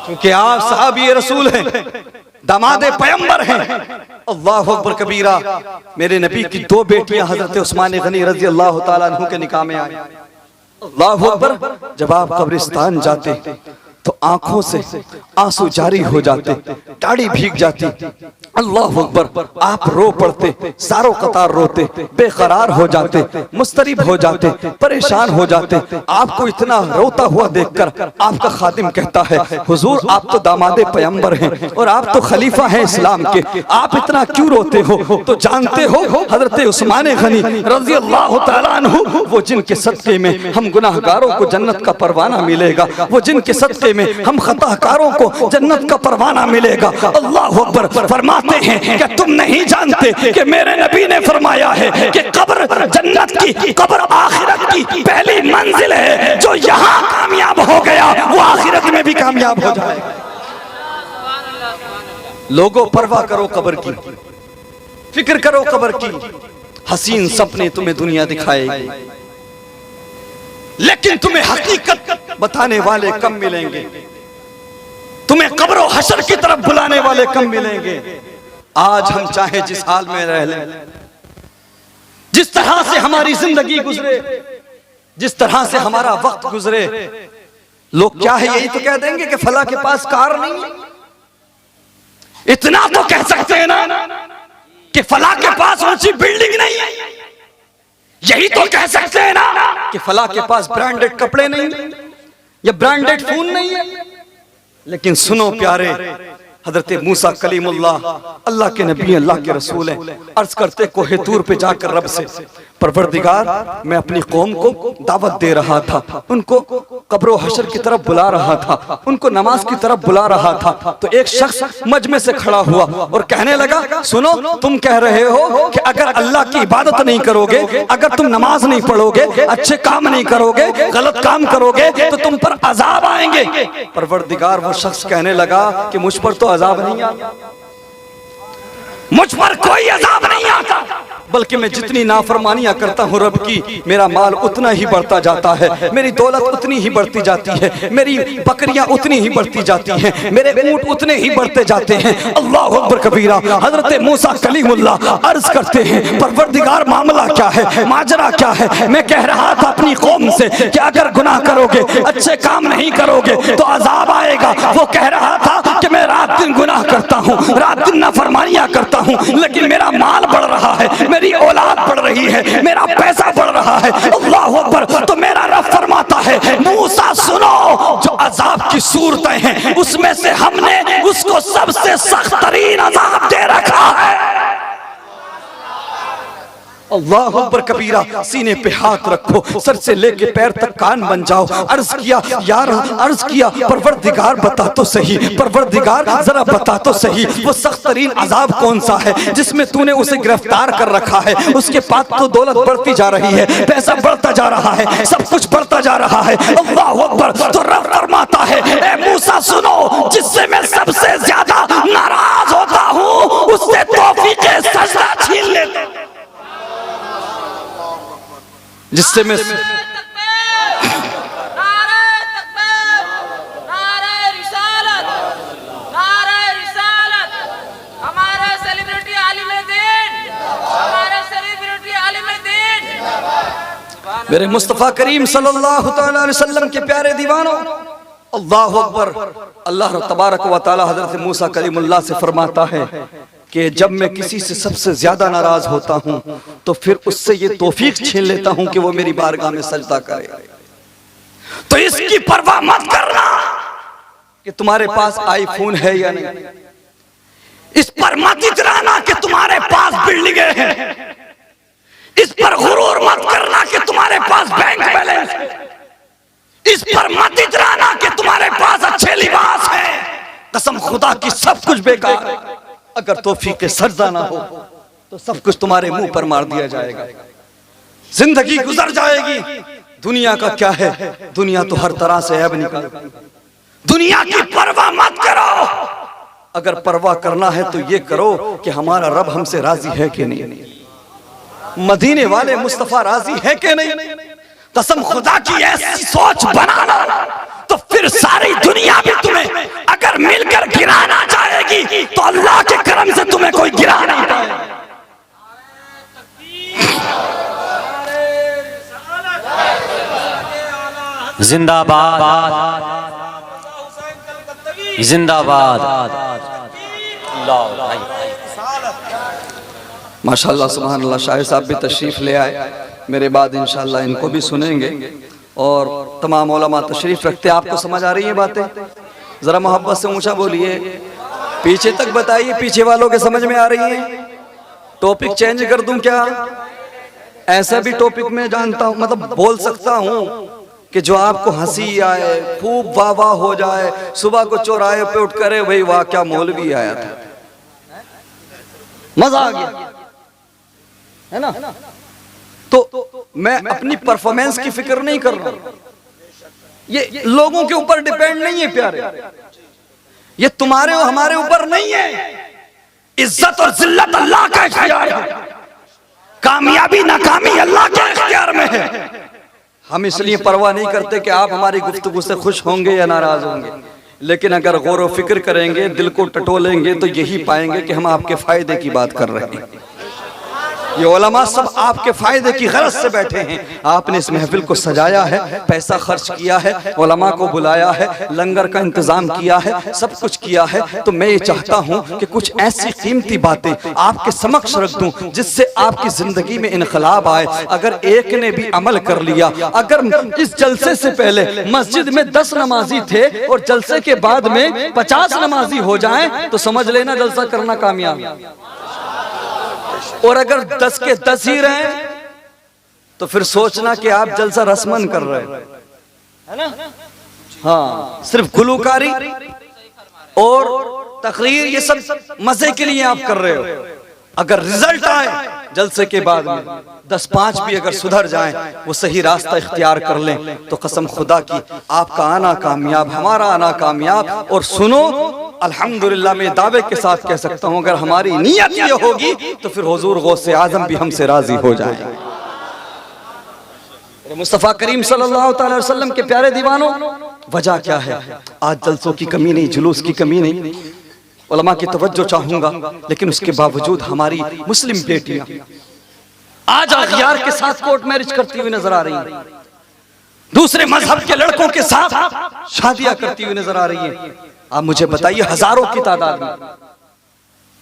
क्योंकि आप सहाबी रसूल हैं, दामादे पैगंबर हैं। अल्लाह अकबर कबीरा। मेरे नबी की दो बेटियां हजरत उस्मान गनी रजी अल्लाह ताला अन्हु के निकाह में आई। अल्लाह अकबर। जब आप कब्रिस्तान जाते तो आंखों से आंसू जारी हो जाते, दाढ़ी भीग जाती। अल्लाह अकबर। आप रो पड़ते, सारों कतार रोते, बेकरार हो जाते, मुस्तरिब हो जाते, परेशान हो जाते। आपको इतना रोता हुआ देखकर आपका खादिम कहता है, हुजूर आप तो दामादे पैगंबर हैं और आप तो खलीफा हैं इस्लाम के, आप इतना क्यों रोते हो? तो जानते हो हजरत उस्मान गनी रजी अल्लाह ताला अन्हु, वो जिनके सदके में हम गुनाहगारों को जन्नत का परवाना मिलेगा, वो जिनके सदके में हम खताकारों को जन्नत का परवाना मिलेगा। अल्लाह अकबर। फरमाते हैं कि तुम नहीं जानते कि मेरे नबी ने फरमाया है कि कब्र जन्नत की, कब्र आखिरत की पहली मंजिल है। जो यहाँ कामयाब हो गया वो आखिरत में भी कामयाब हो जाएगा। लोगों परवाह करो कब्र की, फिक्र करो कब्र की। हसीन सपने तुम्हें दुनिया दिखाएगी, लेकिन तुम्हें हकीकत बताने वाले कम मिलेंगे, तुम्हें कब्र और हशर की तरफ बुलाने वाले कम मिलेंगे। आज हम चाहे जिस हाल में रह लें, जिस तरह से हमारी जिंदगी गुजरे, जिस तरह से हमारा वक्त गुजरे, लोग क्या है यही तो कह देंगे कि फला के पास कार नहीं है। इतना तो कह सकते हैं ना कि फला के पास ऊंची बिल्डिंग नहीं है। यही तो कह सकते हैं ना कि फला के पास ब्रांडेड कपड़े नहीं, ये ब्रांडेड फोन नहीं है। लेकिन सुनो प्यारे, हजरत मूसा कलीमुल्लाह अल्लाह के नबी, अल्लाह के रसूल हैं, अर्ज करते कोहे तूर पे जाकर रब से, परवरदिगार मैं अपनी कौम को दावत दे रहा था, उनको कब्र हशर की तरफ बुला रहा था, उनको नमाज की तरफ बुला रहा था, तो एक शख्स मजमे से खड़ा हुआ और कहने लगा, सुनो तुम कह रहे हो कि अगर अल्लाह की इबादत नहीं करोगे, अगर तुम नमाज नहीं पढ़ोगे, अच्छे काम नहीं करोगे, गलत काम करोगे तो तुम पर अजाब आएंगे। परवरदिगार वो शख्स कहने लगा कि मुझ पर तो अजाब नहीं आता, मुझ पर कोई अजाब नहीं आता, बल्कि मैं जितनी नाफरमानियां करता हूं रब की, मेरा माल उतना ही बढ़ता जाता है, मेरी दौलत उतनी ही बढ़ती जाती है, मेरी बकरियां उतनी ही बढ़ती जाती हैं, मेरे ऊंट उतने ही बढ़ते जाते हैं। अल्लाह अकबर कबीरा। हजरत मूसा कलीमुल्लाह अर्ज करते हैं, परवरदिगार मामला क्या है, माजरा क्या है? मैं कह रहा था अपनी कौम से कि अगर गुनाह करोगे, अच्छे काम नहीं करोगे तो अजाब आएगा। वो कह रहा था कि मैं रात दिन गुनाह करता हूँ, रात दिन नाफरमानियां करता हूँ, लेकिन मेरा माल बढ़ रहा है, मेरी औलाद बढ़ रही है, मेरा पैसा बढ़ रहा है। अल्लाह अकबर। तो मेरा रब फरमाता है, मूसा सुनो, जो अजाब की सूरतें हैं उसमें से हमने उसको सबसे सख्त तरीन अजाब दे रखा है। अल्लाह अकबर कबीरा। सीने पे हाथ रखो, सर से लेके पैर तक कान बन जाओ। अर्ज किया यार, अर्ज किया परवरदिगार बता तो सही, परवरदिगार जरा बता तो सही, वो सख्त तरीन अजाब कौन सा है जिसमें तूने उसे गिरफ्तार कर रखा है? उसके पास तो दौलत बढ़ती जा रही है, पैसा बढ़ता जा रहा है, सब कुछ बढ़ता जा रहा है। अल्लाह अकबर। तो रब फरमाता है, ए मूसा सुनो, जिससे मैं सबसे ज्यादा नाराज होता हूँ उससे तौफीक सजदा छीन लेता हूं, जिससे मैं मेरे मुस्तफ़ा करीम सल्लल्लाहु तआला अलैहि वसल्लम के प्यारे दीवानों, अल्लाह अकबर। अल्लाह तबारक व तआला हजरत मूसा कलीमुल्लाह से फरमाता है कि जब मैं किसी से सबसे ज्यादा नाराज होता हूं तो फिर उससे ये तौफीक छीन लेता हूं कि वो मेरी बारगाह में सजदा करे। तो इसकी परवाह मत करना कि तुम्हारे पास आईफोन है या नहीं, इस पर मत इतराना कि तुम्हारे पास बिल्डिंगें हैं, इस पर गुरूर मत करना कि तुम्हारे पास बैंक बैलेंस है, इस पर मत इतराना कि तुम्हारे पास अच्छे लिबास है। कसम खुदा की सब कुछ बेकार है। अगर तौफीक सजदा ना हो तो सब कुछ तुम्हारे मुंह पर मार दिया जाएगा, जिंदगी गुजर जाएगी। दुनिया का क्या है, दुनिया तो हर तरह से ऐब निकालती। दुनिया की परवाह मत करो, अगर परवाह करना है तो ये करो कि हमारा रब हमसे राजी है कि नहीं, मदीने वाले मुस्तफा राजी है कि नहीं। कसम खुदा की ऐसी सोच बनाना तो फिर सारी दुनिया भी तुम्हें अगर मिलकर गिराना चाहेगी तो अल्लाह के करम से तुम्हें कोई गिरा नहीं पाएगा। जिंदाबाद जिंदाबाद। माशाअल्लाह सुभान अल्लाह। शाह साहब भी तशरीफ ले आए, मेरे बाद इंशाअल्लाह इनको भी सुनेंगे और तमाम उलमा तशरीफ रखते। आपको समझ आ रही है बातें? जरा मोहब्बत से ऊंचा बोलिए, पीछे तक बताइए, पीछे वालों के समझ में आ रही है? टॉपिक चेंज कर दूं क्या? ऐसा भी टॉपिक मैं जानता हूं, मतलब बोल सकता हूं कि जो आपको हंसी आए, खूब वाह वाह हो जाए। सुबह को चौराहे पे उठ करे भाई वाह क्या मौलवी आया था, मजा आ गया, है ना? तो मैं अपनी परफॉर्मेंस की फिक्र नहीं कर रहा, ये लोगों के ऊपर डिपेंड नहीं है प्यारे, ये तुम्हारे और हमारे ऊपर नहीं है। इज्जत और जिल्लत अल्लाह का इख्तियार है, कामयाबी नाकामी अल्लाह के इख्तियार में है। हम इसलिए परवाह नहीं करते कि आप हमारी गुफ्तगू से खुश होंगे या नाराज होंगे, लेकिन अगर गौर व फिक्र करेंगे, दिल को टटोलेंगे तो यही पाएंगे कि हम आपके फायदे की बात कर रहे हैं। ये उलमा सब आपके फायदे की गरज से बैठे हैं। आपने इस महफिल को सजाया है, पैसा खर्च किया है, उलमा को बुलाया है, लंगर का इंतजाम किया है, सब कुछ किया है। तो मैं ये चाहता हूँ कि कुछ ऐसी कीमती बातें आपके समक्ष रख दूं जिससे आपकी जिंदगी में इनकलाब आए। अगर एक ने भी अमल कर लिया, अगर इस जलसे से पहले मस्जिद में 10 नमाजी थे और जलसे के बाद में 50 नमाजी हो जाएं, तो समझ लेना जलसा करना कामयाब। और अगर 10 के 10 ही रहे तो फिर सोचना कि आप जलसा रस्मन कर रहे है ना। हाँ, सिर्फ गुलूकारी और तकरीर ये सब मजे के लिए आप कर रहे हो। अगर रिजल्ट आए जलसे के बाद में 10-5 भी अगर सुधर जाएं, वो सही रास्ता इख्तियार कर लें, तो कसम खुदा की आपका आना कामयाब, हमारा आना कामयाब। और सुनो, अल्हम्दुलिल्लाह मैं दावे के साथ कह सकता हूं, अगर हमारी नीयत ये होगी तो फिर हुजूर गौसे आजम भी हमसे राजी हो जाएं। मुस्तफा करीम सल्लल्लाहु अलैहि वसल्लम के प्यारे दीवानों, वजह क्या है? आज जलसों की कमी नहीं, जुलूस की कमी नहीं, उलमा की तवज्जो चाहूंगा, लेकिन उसके बावजूद हमारी मुस्लिम बेटियां आज अखियार के साथ कोर्ट मैरिज करती हुई नजर आ रही हैं, दूसरे मजहब के लड़कों के साथ शादियां करती हुई नजर आ रही हैं। आप मुझे बताइए, हजारों की तादाद में।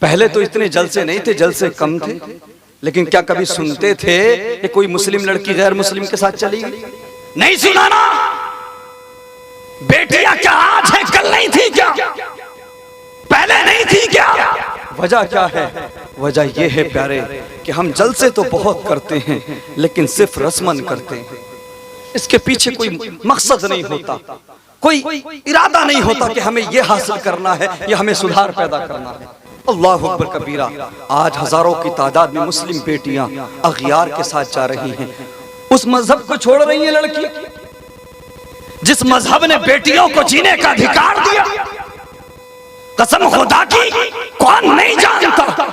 पहले तो इतने जलसे नहीं थे, जलसे कम थे, लेकिन क्या कभी सुनते थे कि कोई मुस्लिम लड़की गैर मुस्लिम के साथ चली गई? नहीं सुना ना। बेटियां क्या आज है, कल नहीं थी क्या? पहले नहीं थी क्या? वजह क्या है? वजह यह है प्यारे कि हम जलसे तो बहुत करते हैं, लेकिन सिर्फ रस्मन करते हैं। इसके पीछे कोई मकसद नहीं होता, कोई इरादा नहीं होता कि हमें यह हासिल करना है या हमें सुधार पैदा करना है। अल्लाह अकबर कबीरा। आज हजारों की तादाद में मुस्लिम बेटियां अगियार के साथ जा रही हैं, उस मजहब को छोड़ रही हैं लड़की जिस मजहब ने बेटियों को जीने का अधिकार दिया। कसम खुदा की, कौन नहीं जानता?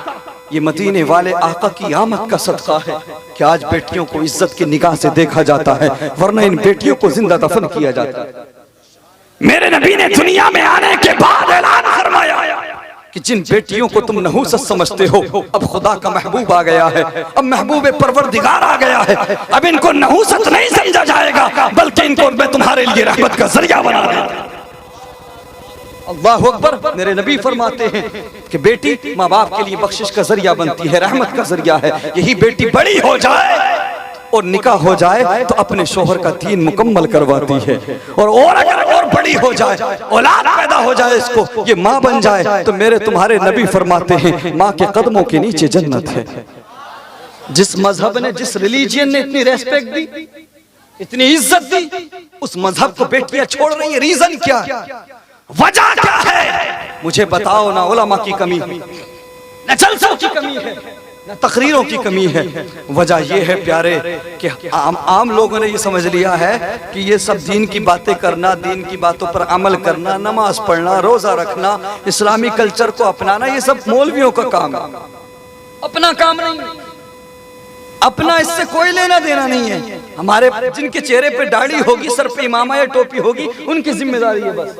ये मदीने वाले आका की आमद का सदका है कि आज बेटियों को इज्जत की निगाह से देखा जाता है, वरना इन बेटियों को जिंदा दफन किया जाता है। मेरे नबी ने दुनिया में आने के बाद ऐलान फरमाया कि जिन बेटियों को तुम नहूसत समझते हो, अब खुदा का महबूब आ गया है, अब महबूब परवरदिगार आ गया है। अब इनको नहूसत नहीं समझा जाएगा, बल्कि इनको मैं तुम्हारे लिए रहमत का जरिया बना दूंगा। अल्लाह अकबर। मेरे नबी फरमाते हैं कि बेटी माँ बाप के लिए बख्शिश का जरिया बनती है, रहमत का जरिया है। यही बेटी बड़ी हो जाए और निकाह हो जाए तो अपने शोहर का दीन मुकम्मल करवाती है, और अगर और बड़ी हो जाए, औलाद पैदा हो जाए, इसको ये माँ बन जाए, तो मेरे तुम्हारे नबी फरमाते हैं माँ के कदमों के नीचे जन्नत है। जिस मजहब ने, जिस रिलीजियन ने इतनी रेस्पेक्ट दी, इतनी इज्जत दी, उस मजहब को बेटियां छोड़ रही है। रीजन क्या, वजह क्या है? मुझे बताओ ना। उलमा की कमी, न जलसों की कमी है, न तकरीरों की कमी है। वजह यह है प्यारे कि आम लोगों ने ये समझ लिया है कि ये सब दीन की बातें करना, दीन की बातों पर अमल करना, नमाज पढ़ना, रोजा रखना, इस्लामी कल्चर को अपनाना, ये सब मौलवियों का काम है, अपना काम नहीं। अपना इससे कोई लेना देना नहीं है। हमारे जिनके चेहरे पे दाढ़ी होगी, सर पे इमामा या टोपी होगी, उनकी जिम्मेदारी है बस।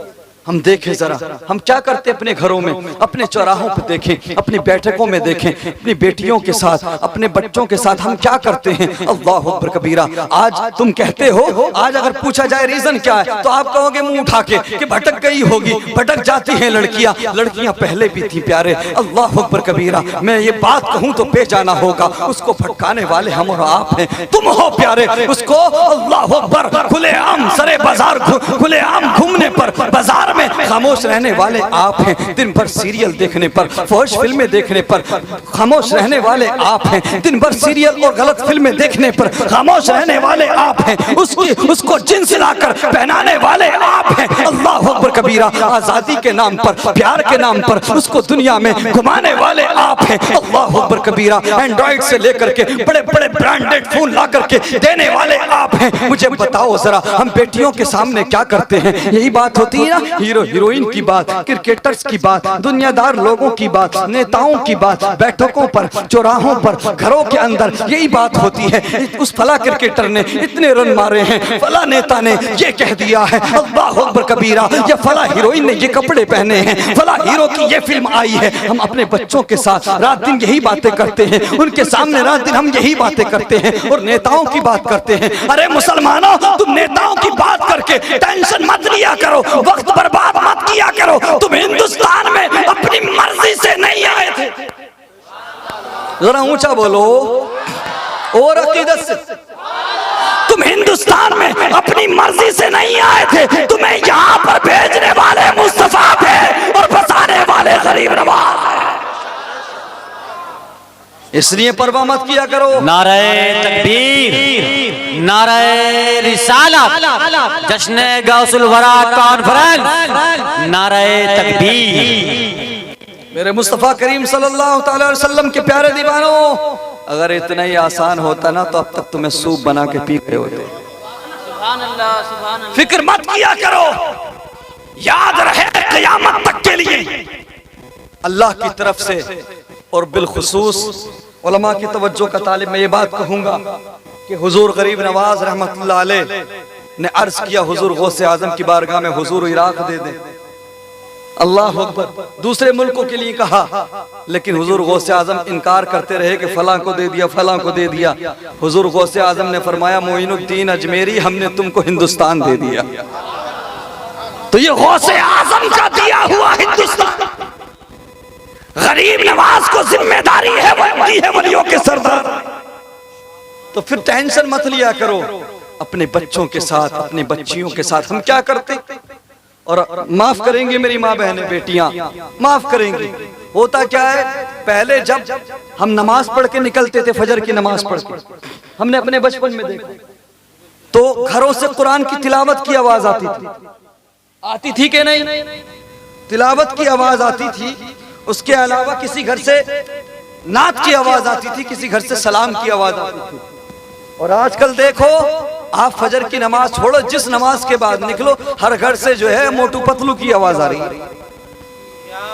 हम देखें जरा, हम क्या करते अपने घरों में, अपने चौराहों पे देखें, अपनी बैठकों में देखें, अपनी बेटियों के साथ, अपने बच्चों के साथ हम क्या करते हैं। अल्लाह अकबर कबीरा। आज तुम कहते हो, आज अगर पूछा जाए रीजन क्या है, तो आप कहोगे मुंह उठा के कि भटक गई होगी, भटक जाती हैं लड़कियां। लड़कियां पहले भी थी प्यारे। अल्लाह अकबर कबीरा। मैं ये बात कहूं तो बेजाना होगा, उसको भटकाने वाले हम और आप हैं, तुम हो प्यारे। उसको अल्लाह अकबर खुलेआम सरे बाजार, खुलेआम घूमने पर, बाजार में खामोश रहने वाले आप हैं। दिन भर सीरियल देखने पर, फौज फिल्में देखने पर खामोश रहने वाले आप हैं। दिन भर सीरियल और गलत फिल्में देखने पर खामोश रहने वाले आप हैं। उसको जिन्स लाकर पहनाने वाले आप हैं। अल्लाह अकबर कबीरा। आजादी के नाम पर, प्यार के नाम पर उसको दुनिया में घुमाने वाले आप हैं। अल्लाह अकबर कबीरा। एंड्रॉइड से लेकर के बड़े बड़े ब्रांडेड फोन ला करके देने वाले आप हैं। मुझे बताओ जरा, हम बेटियों के सामने क्या करते हैं? यही बात होती है ना, हीरो हीरोइन की बात, क्रिकेटर्स की बात, दुनियादार लोगों की बात, नेताओं की बात, बैठकों पर, चौराहों पर, घरों के अंदर यही बात होती है। उस फला क्रिकेटर ने इतने रन मारे हैं, फला नेता ने ये कह दिया है, अल्लाह अकबर कबीरा, या फला हीरोइन ने ये कपड़े पहने हैं, फला हीरो की ये फिल्म आई है। हम अपने बच्चों के साथ रात दिन यही बातें करते हैं, उनके सामने रात दिन हम यही बातें करते हैं और नेताओं की बात करते हैं। अरे मुसलमानों, तुम नेताओं की बात करके टेंशन मत लिया करो, वक्त बर्बाद मत किया करो। तुम हिंदुस्तान में अपनी मर्जी से नहीं आए थे। जरा ऊंचा बोलो और अकीदत से। तुम हिंदुस्तान में अपनी मर्जी से नहीं आए थे, तुम्हें यहाँ पर भेजने वाले मुस्तफा थे और बसाने वाले गरीब नवाज। इसलिए परवाह मत किया करो। नारे तकबीर, नारे रिसालत, जश्न गौसुल वरा कॉन्फ्रेंस, नारे तकबीर। मेरे मुस्तफा करीम सल्लल्लाहु अलैहि वसल्लम के प्यारे दीवानों, अगर इतना ही आसान होता ना तो अब तक तुम्हें सूप बना के पी गए होते। फिक्र मत किया करो, याद रहे क़यामत तक के लिए अल्लाह की तरफ से और बिलखुसूस उलमा की तवज्जो का तालिब मैं ये बात कहूंगा कि हुजूर गरीब नवाज रहमतुल्लाह अलैह ने अर्ज किया, हुजूर गौसे आजम की बारगाह में हुजूर इराक दे दे। अल्लाह अकबर। दूसरे मुल्कों के लिए कहा, लेकिन हुजूर गौसे आजम इनकार करते रहे कि फलां को दे दिया, फलां को दे दिया। हुजूर गौसे आजम ने फरमाया, मोइनुद्दीन अजमेरी, हमने तुमको हिंदुस्तान दे दिया। तो ये गौसे आजम का दिया हुआ हिंदुस्तान, गरीब नवाज को जिम्मेदारी है, है वलियों के सरदार। तो फिर टेंशन मत लिया करो। अपने बच्चों के साथ, अपने बच्चियों के साथ हम क्या करते, और माफ करेंगे मेरी माँ बहनें बेटियां, माफ करेंगी। होता क्या है, पहले जब हम नमाज पढ़ के निकलते थे, फजर की नमाज पढ़ के, हमने अपने बचपन में देखा तो घरों से कुरान की तिलावत की आवाज आती थी कि नहीं? तिलावत की आवाज आती थी। उसके अलावा किसी घर से नात की आवाज आती थी, किसी घर से सलाम की आवाज आती थी। और आजकल देखो, आप फजर की नमाज छोड़ो, जिस नमाज के बाद निकलो हर घर से जो है मोटू पतलू की आवाज आ रही है। क्या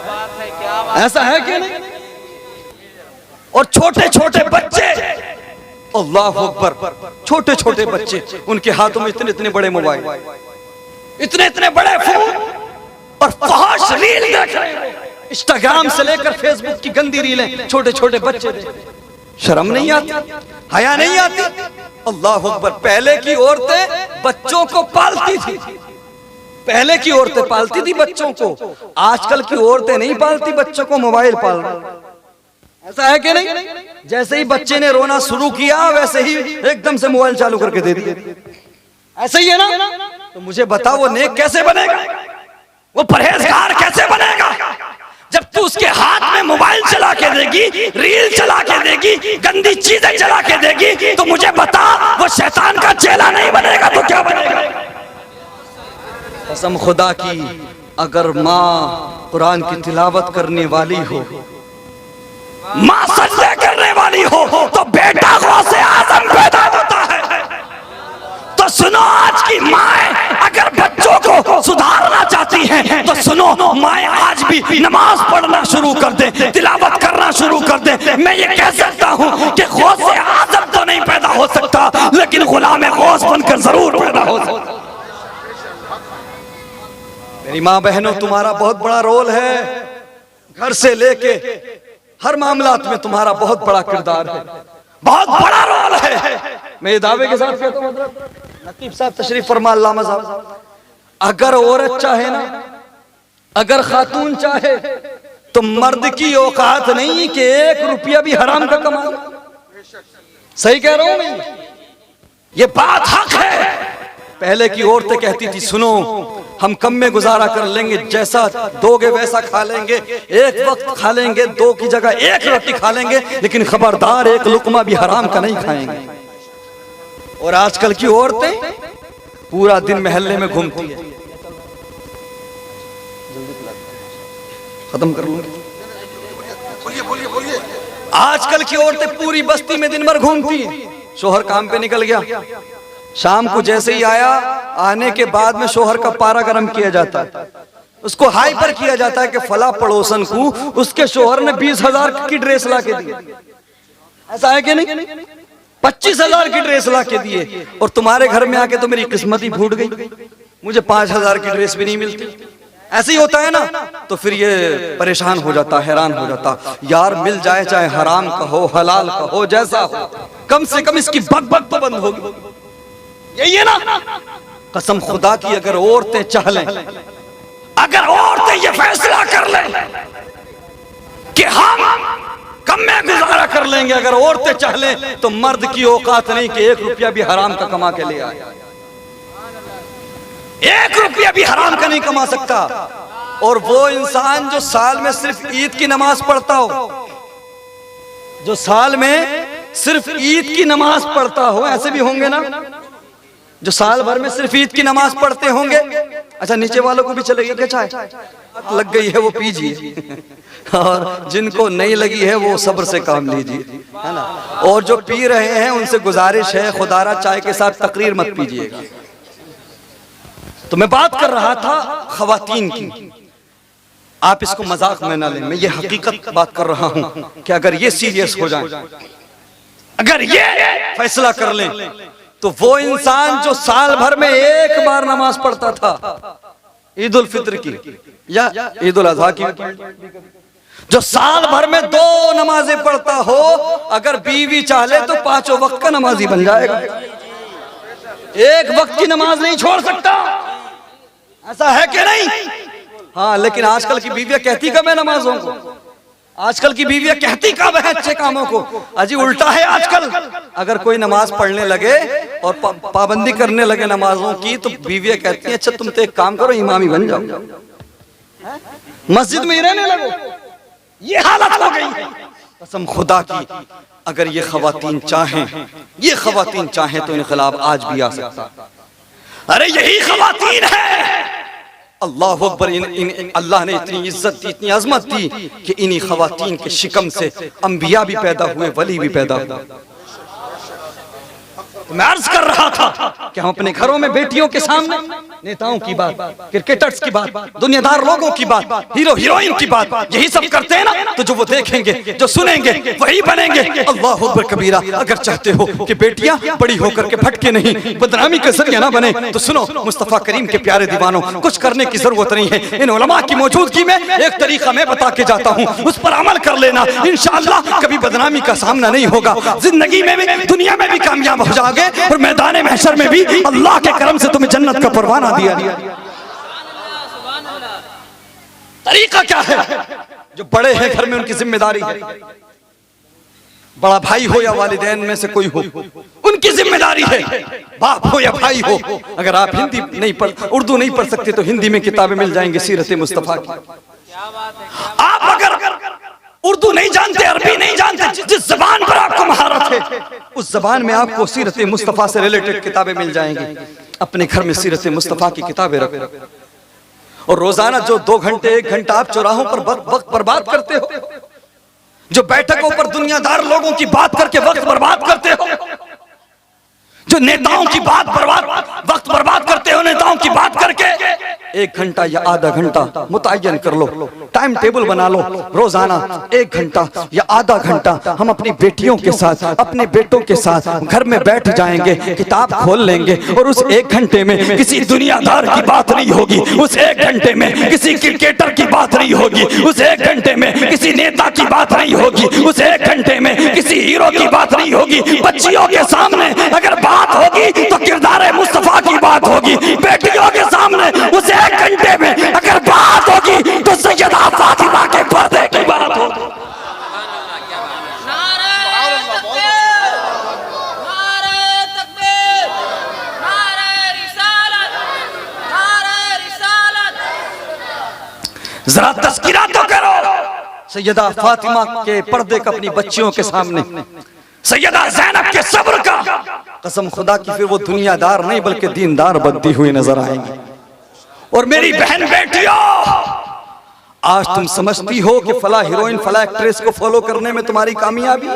बात है, क्या बात, ऐसा है कि नहीं? और छोटे छोटे बच्चे, अल्लाह अकबर, छोटे छोटे बच्चे, उनके हाथों में इतने इतने बड़े मोबाइल, इतने इतने बड़े फोन, और फहाश रील देख रहे हैं। इंस्टाग्राम से लेकर फेसबुक की गंदी रीलें छोटे छोटे बच्चे देख। शर्म नहीं आती, हया नहीं आती? अल्लाह अकबर। पहले की औरतें बच्चों को पालती थी, पहले की औरतें पालती थी बच्चों को। आजकल की औरतें नहीं पालती बच्चों को, मोबाइल पाल रही। ऐसा है कि नहीं? जैसे ही बच्चे ने रोना शुरू किया, वैसे ही एकदम से मोबाइल चालू करके दे दिया। ऐसा ही है ना? तो मुझे बताओ, वो नेक कैसे बनेगा, वो परहेजगार कैसे बनेगा, जब तू उसके हाथ में मोबाइल चला के देगी, रील चला के देगी, गंदी चीजें चला के देगी? तो मुझे बता, वो शैतान का चेला नहीं बनेगा तो क्या बनेगा? कसम खुदा की, अगर माँ कुरान की तिलावत करने वाली हो, माँ सजदे करने वाली हो, तो बेटा गौसे आजम पैदा होता है। तो सुनो, आज की माएं अगर बच्चों को सुधारना चाहती हैं तो सुनो, माएं आज भी नमाज पढ़ना शुरू कर दे, तिलावत करना शुरू कर दे। मैं ये कह सकता हूँ कि गौसे आजम तो नहीं पैदा हो सकता, लेकिन गुलाम गौस बनकर जरूर पैदा हो सकता। मेरी माँ बहनों, तुम्हारा बहुत बड़ा रोल है, घर से लेके हर मामलात में तुम्हारा बहुत बड़ा किरदार है, बहुत बड़ा रोल है। मैं ये दावे के साथ कहता हूँ, नकीब साहब तशरीफ फरमा, अल्लामा साहब, अगर औरत चाहे ना, अगर खातून चाहे, तो मर्द की औकात नहीं कि 1 रुपया भी हराम का कमाओ। सही कह रहा हूं मैं, ये बात हक है। पहले की औरतें कहती थी, सुनो, हम कम में गुजारा कर लेंगे, जैसा दोगे वैसा खा लेंगे, एक वक्त खा लेंगे, 2 की जगह 1 रोटी खा लेंगे, लेकिन खबरदार 1 लुकमा भी हराम का नहीं खाएंगे। और आजकल की औरतें पूरा दिन मोहल्ले में घूमती है। खत्म कर लूंगी, बोलिए। आजकल की औरतें पूरी बस्ती में दिन भर घूमती हैं। शोहर काम पे निकल गया, शाम को जैसे ही आया, आने के बाद में शोहर का पारा गर्म किया जाता है। उसको हाइपर किया जाता है कि फला पड़ोसन को उसके शोहर ने 20,000 की ड्रेस ला के दी। ऐसा है कि नहीं? 25,000 की ड्रेस ला के दिए और तुम्हारे घर में आके तो मेरी किस्मत ही फूट गई, मुझे 5,000 की ड्रेस भी नहीं मिलती। ऐसे ही होता है ना। तो फिर ये परेशान हो जाता, हैरान हो जाता, यार मिल जाए, चाहे हराम का हो हलाल का हो, जैसा हो, कम से कम इसकी बक बक तो बंद होगी। यही है ना। कसम खुदा की अगर औरतें चाह लें, अगर औरतें ये फैसला कर लें कि हम कम में गुजारा कर लेंगे, अगर औरतें चाह लें, तो मर्द की औकात नहीं कि 1 रुपया भी हराम का कमा के ले आए। 1 रुपया भी हराम का नहीं कमा सकता। और वो इंसान जो साल में सिर्फ ईद की नमाज पढ़ता हो, जो साल में सिर्फ ईद की नमाज पढ़ता हो, ऐसे भी होंगे ना जो साल भर में सिर्फ ईद की नमाज पढ़ते होंगे। अच्छा, नीचे वालों को भी चलेगी क्या? चाय लग गई है वो पीजिए, और जिनको नहीं लगी है वो सब्र से काम लीजिए, है ना। और जो पी रहे हैं उनसे गुजारिश है, खुदारा चाय के साथ तकरीर मत पीजिएगा। तो मैं बात कर रहा था खवातीन की, आप इसको मजाक में ना लें, मैं ये हकीकत बात कर रहा हूं कि अगर ये सीरियस हो जाए, अगर ये फैसला कर लें, तो वो इंसान जो साल भर में 1 बार नमाज पढ़ता था, ईद उल फित्र की या ईद उल अजहा की, जो साल भर में 2 नमाजें पढ़ता हो, अगर बीवी चाहे तो 5 वक्त का नमाजी बन जाएगा। 1 वक्त की नमाज नहीं छोड़ सकता। ऐसा है कि नहीं? हाँ, लेकिन आजकल की बीवियां कहती कब है नमाजों को, आजकल की बीवियां कहती कब है अच्छे कामों को। अजी उल्टा है आजकल। अगर कोई नमाज पढ़ने लगे और पाबंदी करने लगे नमाजों की, तो बीवियां कहती हैं अच्छा तुम तो एक काम करो, इमामी बन जाओ, मस्जिद में ही रहने लगो। ये हालत हो गई। कसम खुदा की, अगर ये खवातीन चाहें, ये खवातीन चाहें तो इनकलाब आज भी आ सकता। अरे यही खवातीन है, अल्लाह अकबर, अल्लाह ने इतनी इज्जत दी, इतनी अजमत दी कि इन्हीं खवातीन के शिकम से अंबिया भी पैदा हुए, वली भी पैदा हुए। तो मैं अर्ज कर रहा था कि हम अपने घरों में बेटियों के सामने नेताओं की बात, क्रिकेटर्स की बात, दुनियादार लोगों की बात, हीरो हीरोइन की बात, यही सब करते हैं ना, तो जो वो देखेंगे, जो सुनेंगे, वही बनेंगे। अल्लाह अकबर कबीरा। अगर चाहते हो कि बेटियां बड़ी होकर के भटके नहीं, बदनामी का जरिया ना बने, तो सुनो मुस्तफा करीम के प्यारे दीवानों, कुछ करने की जरूरत नहीं है। इन उलमा की मौजूदगी में एक तरीका मैं बता के जाता हूँ, उस पर अमल कर लेना, इंशाअल्लाह कभी बदनामी का सामना नहीं होगा। जिंदगी में भी, दुनिया में भी कामयाब हो जाओगे, और मैदान महशर में भी अल्लाह के करम से तुम्हें जन्नत का परवाना दिया। तरीका क्या है? जो बड़े हैं घर में उनकी जिम्मेदारी है, बड़ा भाई हो या वालिदैन में से कोई हो, उनकी जिम्मेदारी है। बाप हो या भाई हो, अगर आप हिंदी नहीं पढ़, उर्दू नहीं पढ़ सकते तो हिंदी में किताबें मिल जाएंगी सीरत मुस्तफा की। आप अगर उर्दू नहीं जानते, अरबी नहीं जानते, जिस जबान पर आपको महारत है, उस जबान में आपको सीरत मुस्तफा से रिलेटेड किताबें मिल जाएंगी। अपने घर में सीरत मुस्तफा की किताबें रखो, और रोजाना जो 2 घंटे 1 घंटा आप चौराहों पर वक्त बर्बाद करते हो, जो बैठकों पर दुनियादार लोगों की बात करके वक्त बर्बाद करते हो, जो नेताओं की वक्त बर्बाद करते हो, नेताओं की बात करके 1 घंटा या आधा घंटा मुतय्यन कर लो, टाइम टेबल बना लो, रोजाना 1 घंटा या आधा घंटा हम अपनी बेटियों के साथ, अपने बेटों के साथ घर में बैठ जाएंगे, किताब खोल लेंगे, और उस 1 घंटे में किसी दुनियादार की बात नहीं होगी, उस 1 घंटे में किसी क्रिकेटर की बात नहीं होगी, उस 1 घंटे में किसी नेता की बात नहीं होगी, उस 1 घंटे में किसी हीरो की बात नहीं होगी। बच्चियों के सामने अगर बात होगी तो किरदार मुस्तफा की बात होगी, बेटियों के सामने उस 1 घंटे में अगर बात होगी तो सैयदा फातिमा के पर्दे की बात होगी। जरा तस्कीरा तो करो सैयदा फातिमा के पर्दे का अपनी बच्चियों के सामने, सैयदा ज़ैनब के सब्र का। कसम खुदा की, फिर वो दुनियादार नहीं बल्कि दीनदार बनती हुई नजर आएंगी। और मेरी बहन बेटियों, आज तुम समझती हो कि फला हीरोइन, फला एक्ट्रेस को फॉलो करने में तुम्हारी कामयाबी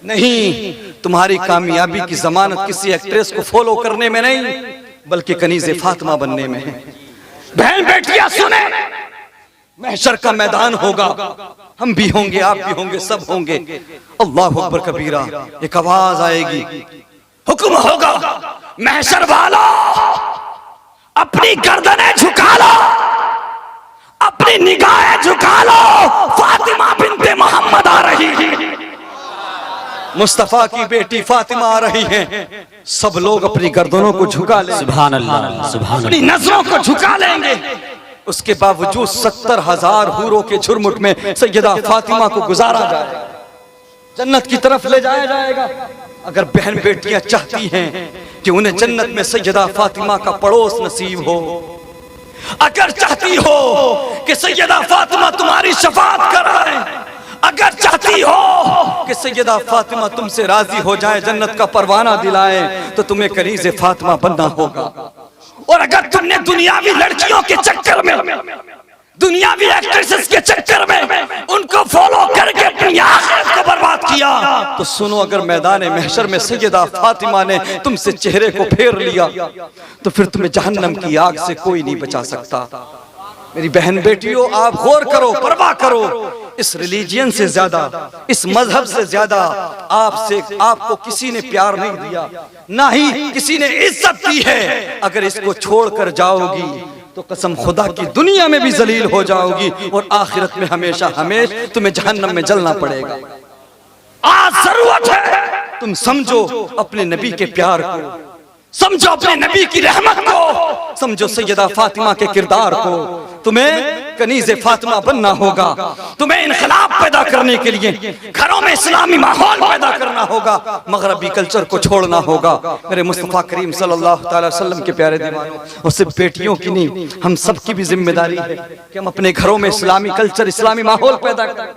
नहीं, तुम्हारी कामयाबी की जमानत किसी एक्ट्रेस को फॉलो करने में नहीं, बल्कि कनीज़े फातिमा बनने में है। बहन बेटियां सुने, महशर का मैदान होगा, हम भी होंगे, आप भी होंगे, सब होंगे। अल्लाहु अकबर कबीरा, एक आवाज आएगी, हुक्म होगा, महशर वालों अपनी गर्दनें झुका लो, अपनी निगाहें झुका लो, फातिमा बिनते मोहम्मद आ रही है, मुस्तफा की बेटी फातिमा आ रही है। सब लोग अपनी गर्दनों को झुका लेंगे, सुभान अल्लाह, सुभान अपनी नजरों को झुका लेंगे। उसके बावजूद 70,000 हूरों के झुरमुट में सैयदा फातिमा को गुजारा जाएगा, जन्नत की तरफ ले जाया जाएगा। अगर बहन बेटियां चाहती हैं कि उन्हें जन्नत में सैयदा फातिमा का पड़ोस नसीब हो, अगर चाहती हो कि सैयदा फातिमा तुम्हारी शफाअत कराए, अगर चाहती हो कि सैयदा फातिमा तुमसे राजी हो जाए, जन्नत का परवाना दिलाए, तो तुम्हें कनीज़े फातिमा बनना होगा। और अगर तुमने दुनियावी लड़कियों के चक्कर में, दुनियावी एक्ट्रेसेस के चक्कर में उनको फॉलो करके अपनी आखिरत को बर्बाद किया, तो सुनो, अगर मैदान महशर में सैयदा फातिमा ने तुमसे चेहरे को फेर लिया, तो फिर तुम्हें जहन्नम की आग से कोई नहीं बचा सकता। मेरी बहन बेटियों, आप गौर करो, परवाह करो, इस रिलीजियन से ज्यादा, इस मजहब से ज्यादा आपको किसी ने प्यार नहीं दिया, ना ही किसी ने इज्जत दी है। अगर इसको छोड़कर जाओगी तो कसम खुदा की दुनिया में भी जलील हो जाओगी और आखिरत में हमेशा हमेशा तुम्हें जहन्नम में जलना पड़ेगा। आज जरूरत है तुम समझो अपने नबी के प्यार को, समझो अपने नबी की रहमत को, समझो सैयदा फातिमा के किरदार को। तुम्हें कनीज़े फातिमा बनना होगा, तुम्हें इनकलाब पैदा करने के लिए घरों में इस्लामी माहौल पैदा करना होगा, मगरबी कल्चर को छोड़ना होगा। मेरे मुस्तफा करीम सल्लल्लाहु अलैहि वसल्लम के प्यारे दीवानों, और सिर्फ बेटियों की नहीं, हम सब की भी जिम्मेदारी है कि हम अपने घरों में इस्लामी कल्चर, इस्लामी माहौल पैदा करें।